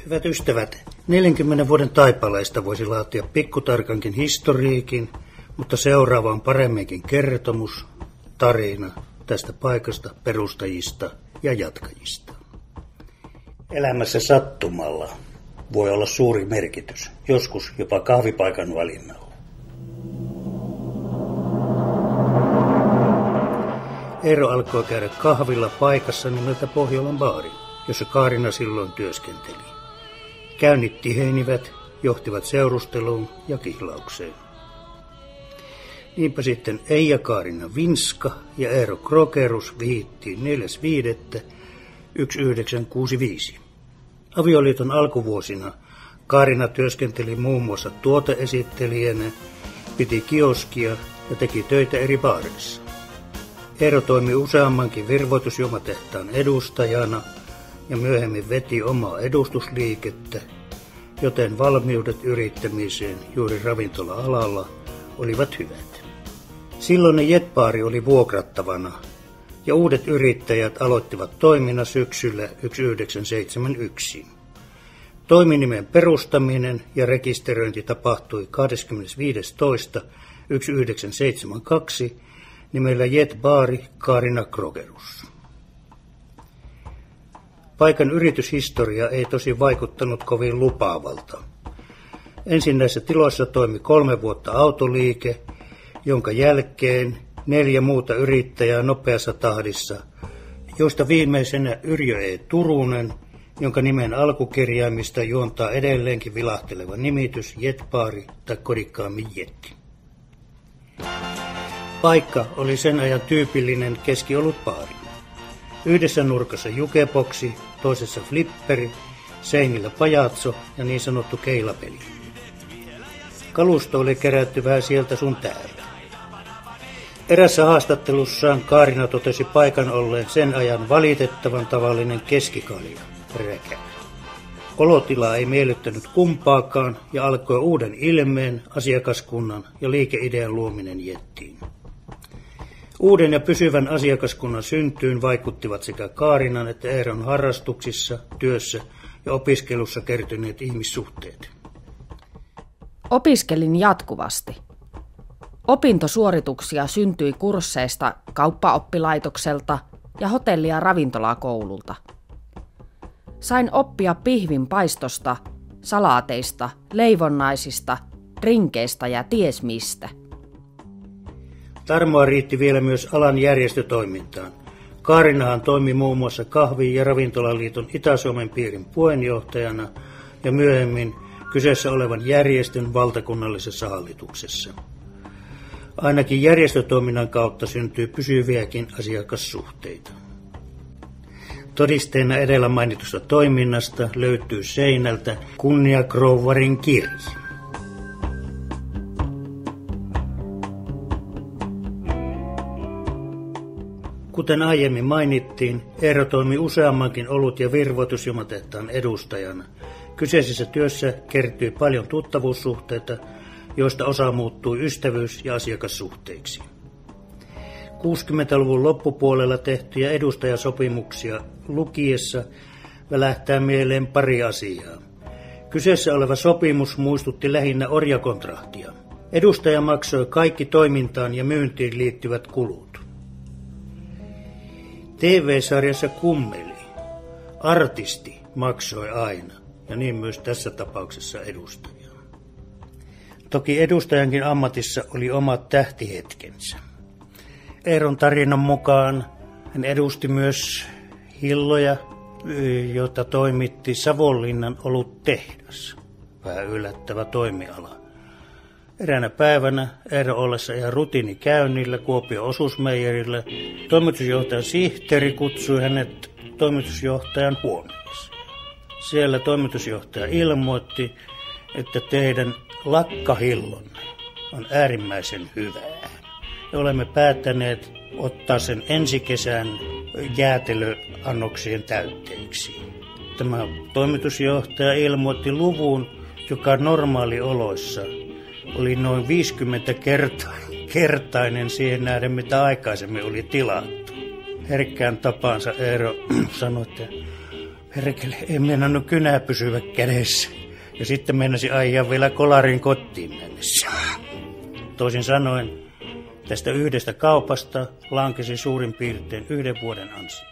Hyvät ystävät, 40 vuoden taipaleista voisi laatia pikkutarkankin historiikin, mutta seuraava on paremminkin kertomus, tarina tästä paikasta, perustajista ja jatkajista. Elämässä sattumalla voi olla suuri merkitys, joskus jopa kahvipaikan valinnalla. Eero alkoi käydä kahvilla paikassa nimeltä Pohjolan baari, jossa Kaarina silloin työskenteli. Käynnit tiheinivät, johtivat seurusteluun ja kihlaukseen. Niinpä sitten Eija Kaarina Vinska ja Eero Krogerus vihittiin 4.5.1965. Avioliiton alkuvuosina Kaarina työskenteli muun muassa tuoteesittelijänä, piti kioskia ja teki töitä eri baareissa. Eero toimi useammankin virvoitusjuomatehtaan edustajana ja myöhemmin veti omaa edustusliikettä, joten valmiudet yrittämiseen juuri ravintola-alalla olivat hyvät. Silloinen jetbaari oli vuokrattavana ja uudet yrittäjät aloittivat toiminnan syksyllä 1971. Toiminimen perustaminen ja rekisteröinti tapahtui 25.2.1972 nimellä Jetbaari Kaarina Krogerus. Paikan yrityshistoria ei tosi vaikuttanut kovin lupaavalta. Ensin näissä tiloissa toimi 3 vuotta autoliike, jonka jälkeen 4 muuta yrittäjää nopeassa tahdissa, joista viimeisenä Yrjö E. Turunen, jonka nimen alkukirjaimista juontaa edelleenkin vilahteleva nimitys Jetbaari tai kodikkaammin Jetti. Paikka oli sen ajan tyypillinen keskiolutbaari. Yhdessä nurkassa jukeboksi, toisessa flipperi, seinillä pajatso ja niin sanottu keilapeli. Kalusto oli kerätty vähän sieltä sun täältä. Erässä haastattelussaan Kaarina totesi paikan olleen sen ajan valitettavan tavallinen keskikalja, räkä. Olotila ei miellyttänyt kumpaakaan ja alkoi uuden ilmeen, asiakaskunnan ja liikeidean luominen Jettiin. Uuden ja pysyvän asiakaskunnan syntyyn vaikuttivat sekä Kaarinan että Eeron harrastuksissa, työssä ja opiskelussa kertyneet ihmissuhteet. Opiskelin jatkuvasti. Opintosuorituksia syntyi kursseista kauppaoppilaitokselta ja hotelli- ja ravintolakoululta. Sain oppia pihvin paistosta, salaateista, leivonnaisista, drinkeistä ja ties mistä. Tarmoa riitti vielä myös alan järjestötoimintaan. Kaarinahan toimi muun muassa Kahvi- ja Ravintolaliiton Itä-Suomen piirin puheenjohtajana ja myöhemmin kyseessä olevan järjestön valtakunnallisessa hallituksessa. Ainakin järjestötoiminnan kautta syntyy pysyviäkin asiakassuhteita. Todisteena edellä mainitusta toiminnasta löytyy seinältä kunniakrouvarin kirja. Kuten aiemmin mainittiin, Eero toimi useammankin olut- ja virvoitusjuomatehtaan edustajana. Kyseisessä työssä kertyi paljon tuttavuussuhteita, joista osa muuttui ystävyys- ja asiakassuhteiksi. 60-luvun loppupuolella tehtyjä edustajasopimuksia lukiessa välähtää mieleen pari asiaa. Kyseessä oleva sopimus muistutti lähinnä orjakontrahtia. Edustaja maksoi kaikki toimintaan ja myyntiin liittyvät kulut. TV-sarjassa Kummeli artisti maksoi aina, ja niin myös tässä tapauksessa edustaja. Toki edustajankin ammatissa oli omat tähtihetkensä. Eeron tarinan mukaan hän edusti myös hilloja, jota toimitti Savonlinnan oluttehdas. Vähän yllättävä toimiala. Eräänä päivänä Eero ollessa ihan rutiinikäynnillä Kuopion osuusmeijerillä, toimitusjohtajan sihteeri kutsui hänet toimitusjohtajan huoneeseen. Siellä toimitusjohtaja ilmoitti, että teidän lakkahillonne on äärimmäisen hyvää. Ja olemme päättäneet ottaa sen ensi kesän jäätelöannoksien täytteeksi. Tämä toimitusjohtaja ilmoitti luvun, joka normaalioloissa oli noin 50-kertainen siihen nähden, mitä aikaisemmin oli tilattu. Herkkään tapansa Eero sanoi, että Herkele, en meinannut kynää pysyvä kädessä. Ja sitten meinasi ajaa vielä kolarin kotiin mennessä. Toisin sanoen, tästä yhdestä kaupasta lankesi suurin piirtein 1 vuoden ansio.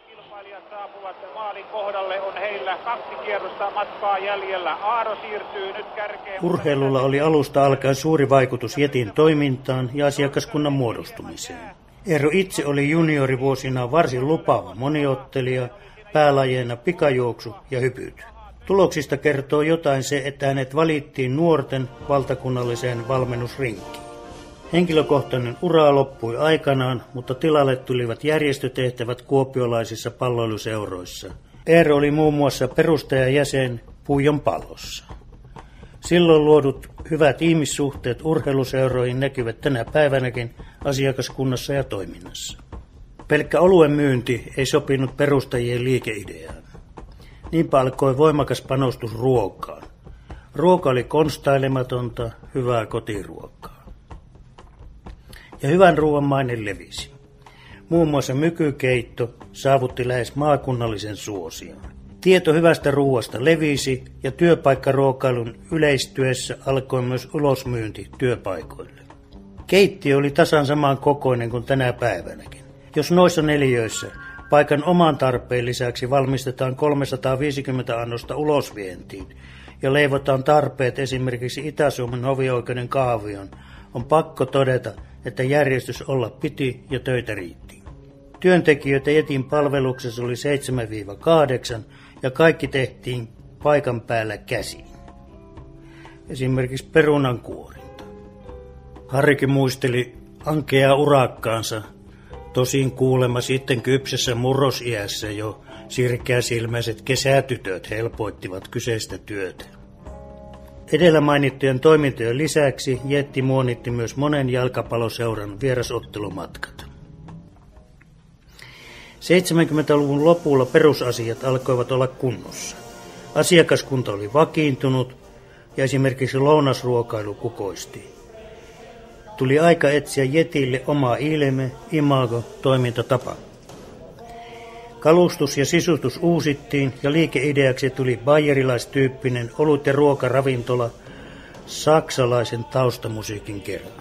Kilpailijat saapuvat maalin kohdalle, on heillä 2 kierrosta matkaa jäljellä. Aaro siirtyy nyt kärkeen. Urheilulla oli alusta alkaen suuri vaikutus Jetin toimintaan ja asiakaskunnan muodostumiseen. Eero itse oli juniorivuosina varsin lupaava moniottelija, päälajeina pikajuoksu ja hypyt. Tuloksista kertoo jotain se, että hänet valittiin nuorten valtakunnalliseen valmennusrinkkiin. Henkilökohtainen ura loppui aikanaan, mutta tilalle tulivat järjestötehtävät kuopiolaisissa palloiluseuroissa. Eero oli muun muassa perustajajäsen Puijon Pallossa. Silloin luodut hyvät ihmissuhteet urheiluseuroihin näkyvät tänä päivänäkin asiakaskunnassa ja toiminnassa. Pelkkä oluen myynti ei sopinut perustajien liikeideaan. Niinpä alkoi voimakas panostus ruokaan. Ruoka oli konstailematonta, hyvää kotiruokaa. Ja hyvän ruoan maine levisi. Muun muassa mykykeitto saavutti lähes maakunnallisen suosion. Tieto hyvästä ruoasta levisi ja työpaikkaruokailun yleistyessä alkoi myös ulosmyynti työpaikoille. Keittiö oli tasan saman kokoinen kuin tänä päivänäkin. Jos noissa neliöissä paikan oman tarpeen lisäksi valmistetaan 350 annosta ulosvientiin ja leivotaan tarpeet esimerkiksi Itä-Suomen hovioikeuden kahvioon, on pakko todeta, että järjestys olla piti ja töitä riitti. Työntekijöitä Jetin palveluksessa oli 7-8 ja kaikki tehtiin paikan päällä käsiin. Esimerkiksi perunankuorinta. Harrikin muisteli ankeaa urakkaansa, tosin kuulemma sitten kypsessä murrosiässä jo sirkeäsilmäiset kesätytöt helpoittivat kyseistä työtä. Edellä mainittujen toimintojen lisäksi Jetti muonitti myös monen jalkapalloseuran vierasottelumatkat. 70-luvun lopulla perusasiat alkoivat olla kunnossa. Asiakaskunta oli vakiintunut ja esimerkiksi lounasruokailu kukoisti. Tuli aika etsiä Jetille oma ilme, imago, toimintatapa. Kalustus ja sisustus uusittiin ja liikeideaksi tuli bayerilaistyyppinen olut- ja ruokaravintola saksalaisen taustamusiikin kerran.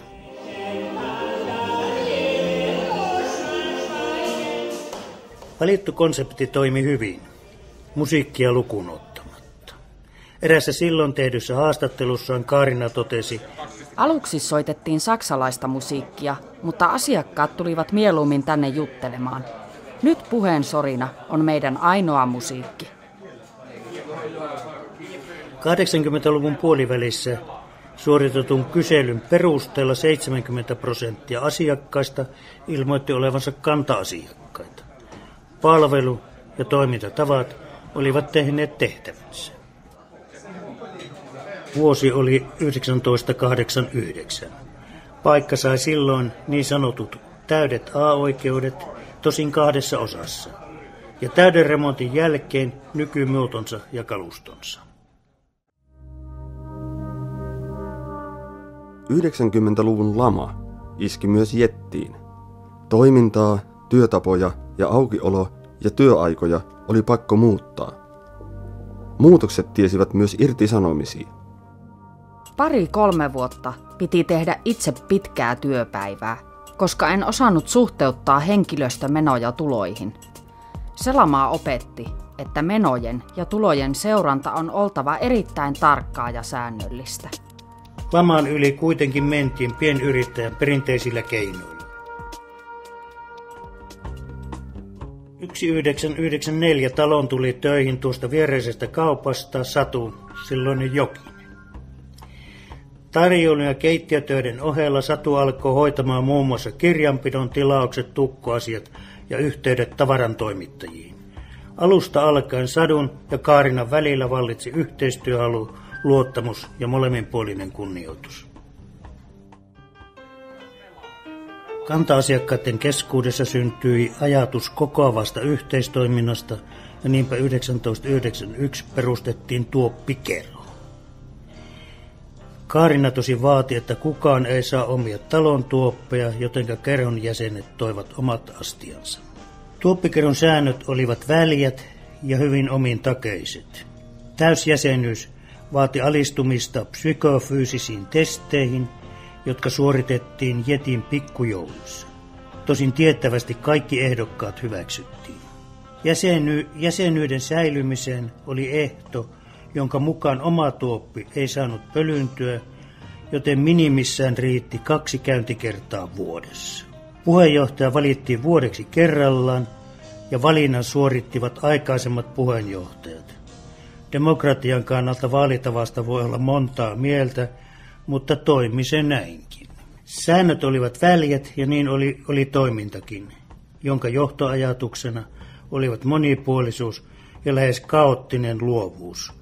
Valittu konsepti toimi hyvin, musiikkia lukuun ottamatta. Erässä silloin tehdyssä haastattelussaan Kaarina totesi: aluksi soitettiin saksalaista musiikkia, mutta asiakkaat tulivat mieluummin tänne juttelemaan. Nyt puheen sorina on meidän ainoa musiikki. 80-luvun puolivälissä suoritetun kyselyn perusteella 70% asiakkaista ilmoitti olevansa kanta-asiakkaita. Palvelu ja toimintatavat olivat tehneet tehtävänsä. Vuosi oli 1989. Paikka sai silloin niin sanotut täydet A-oikeudet, tosin 2 osassa, ja täyden remontin jälkeen nykymuotonsa ja kalustonsa. 90-luvun lama iski myös Jettiin. Toimintaa, työtapoja ja aukiolo- ja työaikoja oli pakko muuttaa. Muutokset tiesivät myös irtisanomisia. 2-3 vuotta piti tehdä itse pitkää työpäivää, koska en osannut suhteuttaa henkilöstömenoja tuloihin. Selamaa opetti, että menojen ja tulojen seuranta on oltava erittäin tarkkaa ja säännöllistä. Laman yli kuitenkin mentiin pienyrittäjän perinteisillä keinoilla. 1994 talon tuli töihin tuosta viereisestä kaupasta Satu, silloinen Jokinen. Tarjoilun ja keittiötöiden ohella Satu alkoi hoitamaan muun muassa kirjanpidon, tilaukset, tukkuasiat ja yhteydet tavarantoimittajiin. Alusta alkaen Sadun ja Kaarinan välillä vallitsi yhteistyöhalu, luottamus ja molemminpuolinen kunnioitus. Kanta-asiakkaiden keskuudessa syntyi ajatus kokoavasta yhteistoiminnasta ja niinpä 1991 perustettiin Tuoppi-kerho. Kaarina tosi vaati, että kukaan ei saa omia talon tuoppeja, jotenka kerhon jäsenet toivat omat astiansa. Tuoppikerhon säännöt olivat väljät ja hyvin omintakeiset. Täysjäsenyys vaati alistumista psykofyysisiin testeihin, jotka suoritettiin Jetin pikkujoulussa. Tosin tiettävästi kaikki ehdokkaat hyväksyttiin. Jäsenyyden säilymiseen oli ehto, jonka mukaan oma tuoppi ei saanut pölyntyä, joten minimissään riitti 2 käyntikertaa vuodessa. Puheenjohtaja valittiin vuodeksi kerrallaan ja valinnan suorittivat aikaisemmat puheenjohtajat. Demokratian kannalta vaalitavasta voi olla montaa mieltä, mutta toimi se näinkin. Säännöt olivat väljät ja niin oli toimintakin, jonka johtoajatuksena olivat monipuolisuus ja lähes kaoottinen luovuus.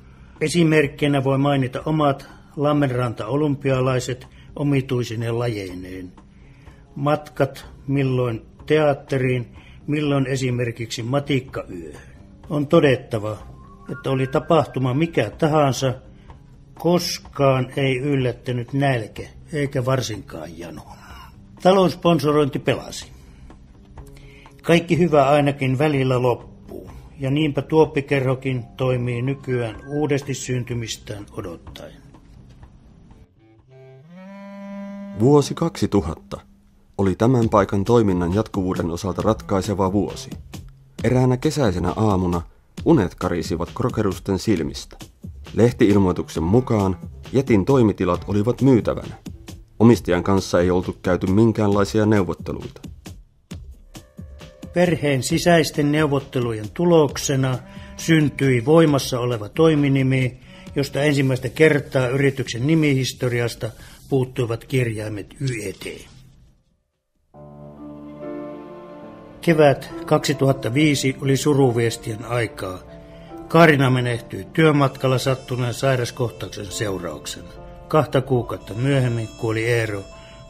Esimerkkinä voi mainita omat Lammenranta-olympialaiset omituisine lajeineen. Matkat milloin teatteriin, milloin esimerkiksi matikkayöhön. On todettava, että oli tapahtuma mikä tahansa, koskaan ei yllättänyt nälkä eikä varsinkaan jano. Talon sponsorointi pelasi. Kaikki hyvä ainakin välillä loppuu, ja niinpä Tuoppikerhokin toimii nykyään uudesti syntymistään odottaen. Vuosi 2000 oli tämän paikan toiminnan jatkuvuuden osalta ratkaiseva vuosi. Eräänä kesäisenä aamuna unet karisivat krokerusten silmistä. Lehti-ilmoituksen mukaan Jetin toimitilat olivat myytävänä. Omistajan kanssa ei oltu käyty minkäänlaisia neuvotteluita. Perheen sisäisten neuvottelujen tuloksena syntyi voimassa oleva toiminimi, josta ensimmäistä kertaa yrityksen nimihistoriasta puuttuivat kirjaimet YET. Kevät 2005 oli suruviestien aikaa. Kaarina menehtyi työmatkalla sattuneen sairaskohtauksen seurauksena. 2 kuukautta myöhemmin kuoli Eero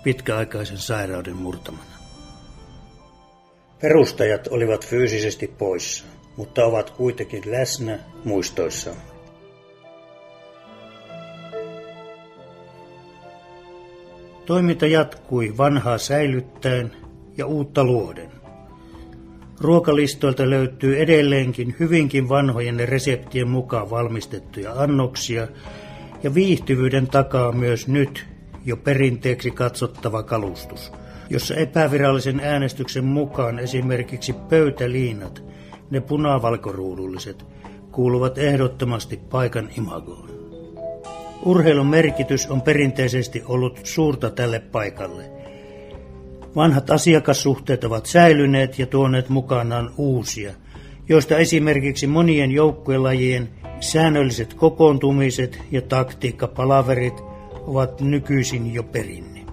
pitkäaikaisen sairauden murtamana. Perustajat olivat fyysisesti poissa, mutta ovat kuitenkin läsnä muistoissaan. Toiminta jatkui vanhaa säilyttäen ja uutta luoden. Ruokalistoilta löytyy edelleenkin hyvinkin vanhojen reseptien mukaan valmistettuja annoksia ja viihtyvyyden takaa myös nyt jo perinteeksi katsottava kalustus, jossa epävirallisen äänestyksen mukaan esimerkiksi pöytäliinat, ne punavalkoruudulliset, kuuluvat ehdottomasti paikan imagoon. Urheilun merkitys on perinteisesti ollut suurta tälle paikalle. Vanhat asiakassuhteet ovat säilyneet ja tuoneet mukanaan uusia, joista esimerkiksi monien joukkuelajien säännölliset kokoontumiset ja taktiikkapalaverit ovat nykyisin jo perinne.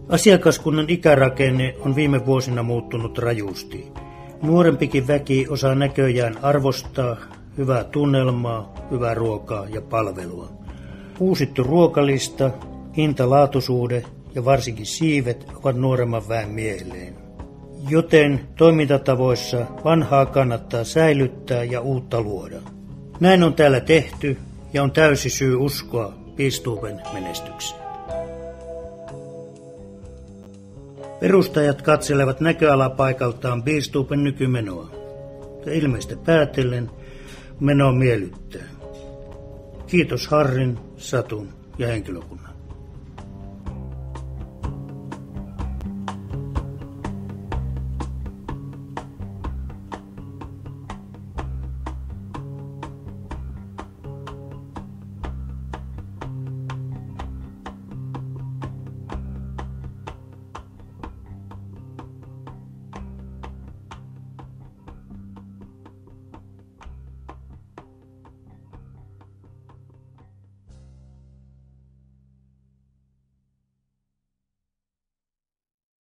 Asiakaskunnan ikärakenne on viime vuosina muuttunut rajusti. Nuorempikin väki osaa näköjään arvostaa hyvää tunnelmaa, hyvää ruokaa ja palvelua. Uusittu ruokalista, hinta-laatusuhde ja varsinkin siivet ovat nuoremman väen mieleen. Joten toimintatavoissa vanhaa kannattaa säilyttää ja uutta luoda. Näin on täällä tehty ja on täysi syy uskoa Piistuupen menestykseen. Perustajat katselevat näköalapaikaltaan Piistuupen nykymenoa. Ja ilmeistä päätellen meno miellyttää. Kiitos Harrin, Satun ja henkilökunnan.